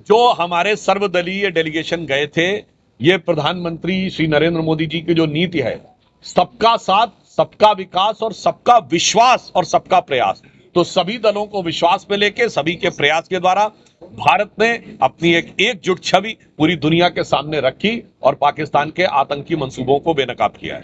जो हमारे सर्वदलीय डेलीगेशन गए थे, ये प्रधानमंत्री श्री नरेंद्र मोदी जी की जो नीति है, सबका साथ, सबका विकास और सबका विश्वास और सबका प्रयास, तो सभी दलों को विश्वास में लेके सभी के प्रयास के द्वारा भारत ने अपनी एक एकजुट छवि पूरी दुनिया के सामने रखी और पाकिस्तान के आतंकी मंसूबों को बेनकाब किया है।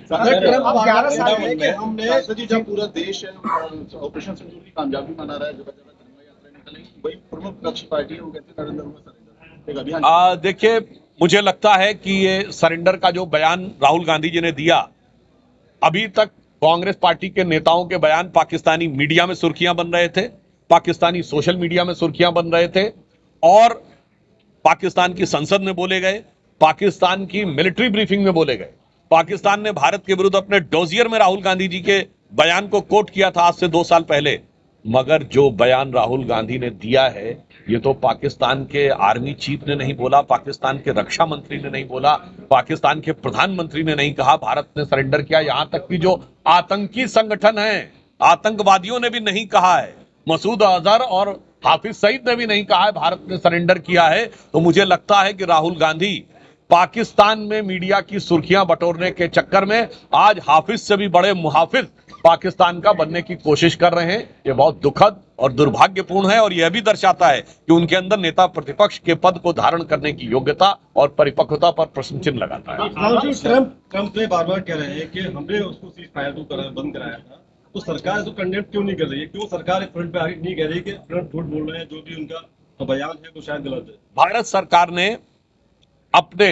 जब पूरा देश ऑपरेशन सिंदूर की कामयाबी मना रहा है, जगह जगह तिरंगा यात्रा निकलेगी, वही प्रमुख विपक्षी पार्टी है, वो कहते हैं नरेंद्र मोदी। देखिए, मुझे लगता है कि ये सरेंडर का जो बयान राहुल गांधी जी ने दिया, अभी तक कांग्रेस पार्टी के नेताओं के बयान पाकिस्तानी मीडिया में सुर्खियां बन रहे थे, पाकिस्तानी सोशल मीडिया में सुर्खियां बन रहे थे और पाकिस्तान की संसद में बोले गए, पाकिस्तान की मिलिट्री ब्रीफिंग में बोले गए। पाकिस्तान ने भारत के विरुद्ध अपने डोजियर में राहुल गांधी जी के बयान को कोट किया था आज से 2 साल पहले, मगर जो बयान राहुल गांधी ने दिया है, ये तो पाकिस्तान के आर्मी चीफ ने नहीं बोला, पाकिस्तान के रक्षा मंत्री ने नहीं बोला, पाकिस्तान के प्रधानमंत्री ने नहीं कहा भारत ने सरेंडर किया। यहां तक कि जो आतंकी संगठन है, आतंकवादियों ने भी नहीं कहा है, मसूद अजहर और हाफिज सईद ने भी नहीं कहा है भारत ने सरेंडर किया है। तो मुझे लगता है कि राहुल गांधी पाकिस्तान में मीडिया की सुर्खियां बटोरने के चक्कर में आज हाफिज से भी बड़े मुहाफिज पाकिस्तान का बनने की कोशिश कर रहे हैं। ये बहुत दुखद और दुर्भाग्यपूर्ण है और यह भी दर्शाता है कि उनके अंदर नेता प्रतिपक्ष के पद को धारण करने की योग्यता और परिपक्वता पर प्रश्न चिन्ह लगाता है। ट्रंप ने बार बार कह रहे हैं कि हमने उसको सीज फायर बंद कराया था, तो सरकार इसको कंडेम क्यों नहीं कर रही है? क्यों सरकार फ्रंट पे आगे नहीं कह रही कि फ्रंट झूठ बोल रहे हैं, जो भी उनका बयान है वो शायद गलत है? भारत सरकार ने अपने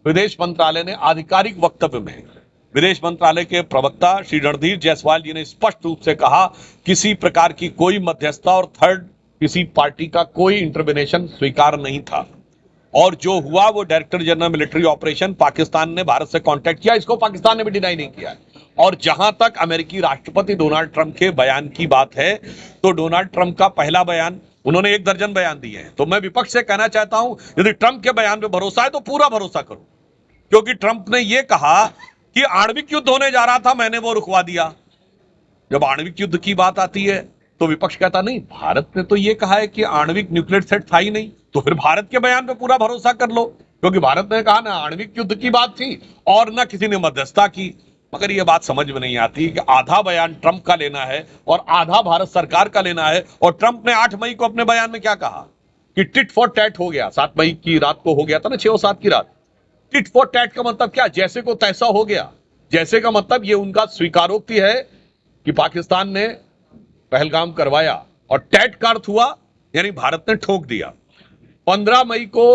विदेश मंत्रालय ने आधिकारिक वक्तव्य में, विदेश मंत्रालय के प्रवक्ता श्री रणधीर जायसवाल जी ने स्पष्ट रूप से कहा, किसी प्रकार की कोई मध्यस्थता और थर्ड किसी पार्टी का कोई इंटरवेंशन स्वीकार नहीं था और जो हुआ वो director general military operation Pakistan ने भारत से कांटेक्ट किया, इसको पाकिस्तान ने भी डिनाई नहीं किया। और जहां तक अमेरिकी राष्ट्रपति डोनाल्ड ट्रंप के बयान की बात है, तो डोनाल्ड ट्रंप का पहला बयान, उन्होंने 1 दर्जन बयान दिए हैं, तो मैं विपक्ष से कहना चाहता हूं, यदि ट्रंप के बयान पे भरोसा है तो पूरा भरोसा करो, क्योंकि ट्रंप ने यह कहा कि आणविक युद्ध होने जा रहा था, मैंने वो रुकवा दिया। जब आणविक युद्ध की बात आती है तो विपक्ष कहता नहीं, भारत ने तो ये कहा है कि आणविक न्यूक्लियर थ्रेट था ही नहीं, तो फिर भारत के बयान पे पूरा भरोसा कर लो, क्योंकि भारत ने कहा ना आणविक युद्ध की बात थी और ना किसी ने मध्यस्थता की। मगर ये बात समझ में नहीं आती कि आधा बयान ट्रंप का लेना है और आधा भारत सरकार का लेना है। और ट्रंप ने 8 मई को अपने बयान में क्या कहा कि टिट फॉर टैट हो गया, 7 मई की रात को हो गया था ना, 6 और 7 की रात। टिट फॉर टैट का मतलब क्या? जैसे को तैसा हो गया। जैसे का मतलब ये उनका स्वीकारोक्ति है कि पाकिस्तान ने पहलगाम करवाया, और टैट का अर्थ हुआ यानी भारत ने ठोक दिया। 15 मई को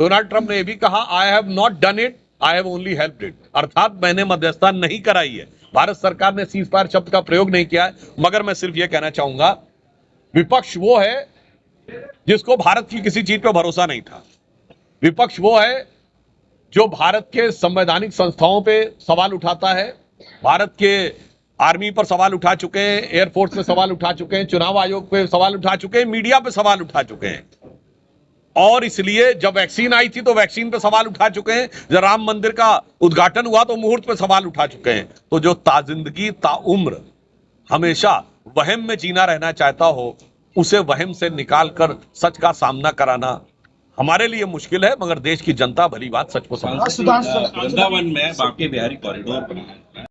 डोनाल्ड ट्रंप ने यह भी कहा, I have not done it, I have only helped it, अर्थात मैंने मध्यस्थता नहीं कराई है, भारत सरकार ने सीज फायर शब्द का प्रयोग नहीं किया है। मगर मैं सिर्फ यह कहना चाहूंगा, विपक्ष वो है जिसको भारत की किसी चीज पर भरोसा नहीं था। विपक्ष वो है जो भारत के संवैधानिक संस्थाओं पे सवाल उठाता है, भारत के आर्मी पर सवाल उठा चुके हैं, एयरफोर्स पे सवाल उठा चुके हैं, चुनाव आयोग पे सवाल उठा चुके हैं, मीडिया पे सवाल उठा चुके हैं। और इसलिए जब वैक्सीन आई थी तो वैक्सीन पे सवाल उठा चुके हैं, जब राम मंदिर का उद्घाटन हुआ तो मुहूर्त पे सवाल उठा चुके हैं। तो जो ताजिंदगी ताउम्र हमेशा वहम में जीना रहना चाहता हो, उसे वहम से निकालकर सच का सामना कराना हमारे लिए मुश्किल है, मगर देश की जनता भली बात सच को समझ। वृंदावन में बांके बिहारी कॉरिडोर बना है,